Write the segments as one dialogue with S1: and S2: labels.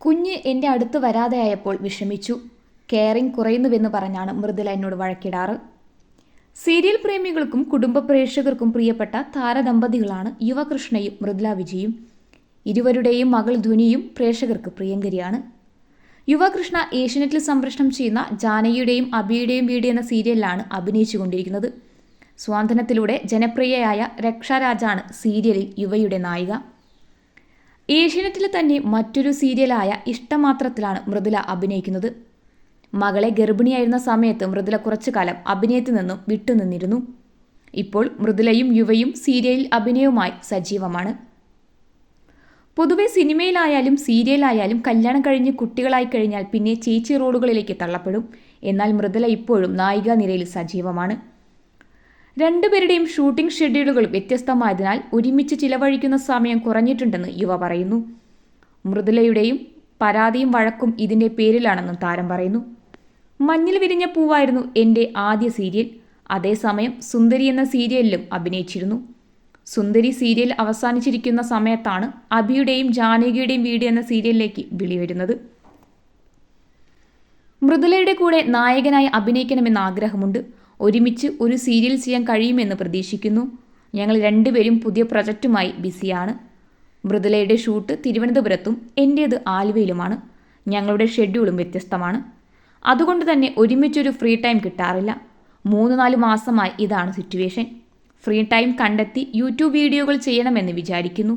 S1: കുഞ്ഞ് എൻ്റെ അടുത്ത് വരാതെയായപ്പോൾ വിഷമിച്ചു. കെയറിങ് കുറയുന്നുവെന്ന് പറഞ്ഞാണ് മൃദുല എന്നോട് വഴക്കിടാറ്. സീരിയൽ പ്രേമികൾക്കും കുടുംബ പ്രേക്ഷകർക്കും പ്രിയപ്പെട്ട താരദമ്പതികളാണ് യുവകൃഷ്ണയും മൃദുല വിജയും. ഇരുവരുടെയും മകൾ ധ്വനിയും പ്രേക്ഷകർക്ക് പ്രിയങ്കരിയാണ്. യുവകൃഷ്ണ ഏഷ്യനെറ്റിൽ സംപ്രേഷണം ചെയ്യുന്ന ജാനകിയുടെയും അഭിയുടെയും വീട് എന്ന സീരിയലിലാണ് അഭിനയിച്ചുകൊണ്ടിരിക്കുന്നത്. സ്വാന്തനത്തിലൂടെ ജനപ്രിയയായ രക്ഷാരാജാണ് സീരിയലിൽ യുവയുടെ നായിക. ഏഷ്യനെറ്റിലെ തന്നെ മറ്റൊരു സീരിയലായ ഇഷ്ടമാത്രത്തിലാണ് മൃദുല അഭിനയിക്കുന്നത്. മകളെ ഗർഭിണിയായിരുന്ന സമയത്ത് മൃദുല കുറച്ചു കാലം അഭിനയത്തിൽ നിന്നും വിട്ടുനിന്നിരുന്നു. ഇപ്പോൾ മൃദുലയും യുവയും സീരിയലിൽ അഭിനയവുമായി സജീവമാണ്. പൊതുവെ സിനിമയിലായാലും സീരിയലായാലും കല്യാണം കഴിഞ്ഞ് കുട്ടികളായി കഴിഞ്ഞാൽ പിന്നെ ചേച്ചി റോളുകളിലേക്ക് തള്ളപ്പെടും. എന്നാൽ മൃദുല ഇപ്പോഴും നായികാ നിരയിൽ സജീവമാണ്. രണ്ടുപേരുടെയും ഷൂട്ടിംഗ് ഷെഡ്യൂളുകൾ വ്യത്യസ്തമായതിനാൽ ഒരുമിച്ച് ചിലവഴിക്കുന്ന സമയം കുറഞ്ഞിട്ടുണ്ടെന്ന് യുവ പറയുന്നു. മൃദുലയുടെയും പരാതിയും വഴക്കും ഇതിൻ്റെ പേരിലാണെന്നും താരം പറയുന്നു. മഞ്ഞിൽ വിരിഞ്ഞ പൂവായിരുന്നു എൻ്റെ ആദ്യ സീരിയൽ. അതേസമയം സുന്ദരി എന്ന സീരിയലിലും അഭിനയിച്ചിരുന്നു. സുന്ദരി സീരിയൽ അവസാനിച്ചിരിക്കുന്ന സമയത്താണ് അഭിയുടെയും ജാനകിയുടെയും വീട് എന്ന സീരിയലിലേക്ക് വിളി വരുന്നത്. മൃദുലയുടെ കൂടെ നായകനായി അഭിനയിക്കണമെന്ന് ആഗ്രഹമുണ്ട്. ഒരുമിച്ച് ഒരു സീരിയൽ ചെയ്യാൻ കഴിയുമെന്ന് പ്രതീക്ഷിക്കുന്നു. ഞങ്ങൾ രണ്ടുപേരും പുതിയ പ്രൊജക്റ്റുമായി ബിസിയാണ്. മൃദുലയുടെ ഷൂട്ട് തിരുവനന്തപുരത്തും എൻ്റേത് ആലുവയിലുമാണ്. ഞങ്ങളുടെ ഷെഡ്യൂളും വ്യത്യസ്തമാണ്. അതുകൊണ്ട് തന്നെ ഒരുമിച്ചൊരു ഫ്രീ ടൈം കിട്ടാറില്ല. 3-4 മാസമായി ഇതാണ് സിറ്റുവേഷൻ. ഫ്രീ ടൈം കണ്ടെത്തി യൂട്യൂബ് വീഡിയോകൾ ചെയ്യണമെന്ന് വിചാരിക്കുന്നു.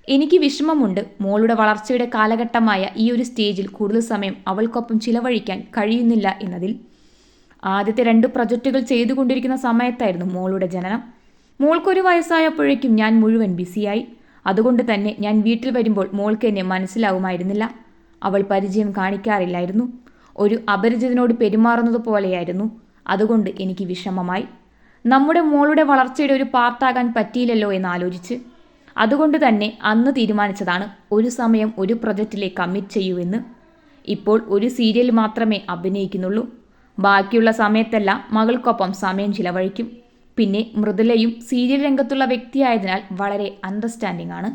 S1: എനിക്ക് വിഷമമുണ്ട്. മോളുടെ വളർച്ചയുടെ കാലഘട്ടമായ ഈ ഒരു സ്റ്റേജിൽ കൂടുതൽ സമയം അവൾക്കൊപ്പം ചിലവഴിക്കാൻ കഴിയുന്നില്ല എന്നതിൽ. ആദ്യത്തെ 2 പ്രൊജക്റ്റുകൾ ചെയ്തുകൊണ്ടിരിക്കുന്ന സമയത്തായിരുന്നു മോളുടെ ജനനം. മോൾക്കൊരു വയസ്സായപ്പോഴേക്കും ഞാൻ മുഴുവൻ ബിസിയായി. അതുകൊണ്ട് തന്നെ ഞാൻ വീട്ടിൽ വരുമ്പോൾ മോൾക്ക് എന്നെ മനസ്സിലാവുമായിരുന്നില്ല. അവൾ പരിചയം കാണിക്കാറില്ലായിരുന്നു. ഒരു അപരിചിതനോട് പെരുമാറുന്നത് പോലെയായിരുന്നു. അതുകൊണ്ട് എനിക്ക് വിഷമമായി. നമ്മുടെ മോളുടെ വളർച്ചയുടെ ഒരു പാർട്ടാകാൻ പറ്റിയില്ലല്ലോ എന്നാലോചിച്ച്. അതുകൊണ്ട് തന്നെ അന്ന് തീരുമാനിച്ചതാണ് ഒരു സമയം ഒരു പ്രൊജക്റ്റിലെ കമ്മിറ്റ് ചെയ്യുമെന്ന്. ഇപ്പോൾ ഒരു സീരിയൽ മാത്രമേ അഭിനയിക്കുന്നുള്ളൂ. ബാക്കിയുള്ള സമയത്തെല്ലാം മകൾക്കൊപ്പം സമയം ചിലവഴിക്കും. പിന്നെ മൃദുലയും സീരിയൽ രംഗത്തുള്ള വ്യക്തിയായതിനാൽ വളരെ അണ്ടർസ്റ്റാൻഡിംഗ് ആണ്.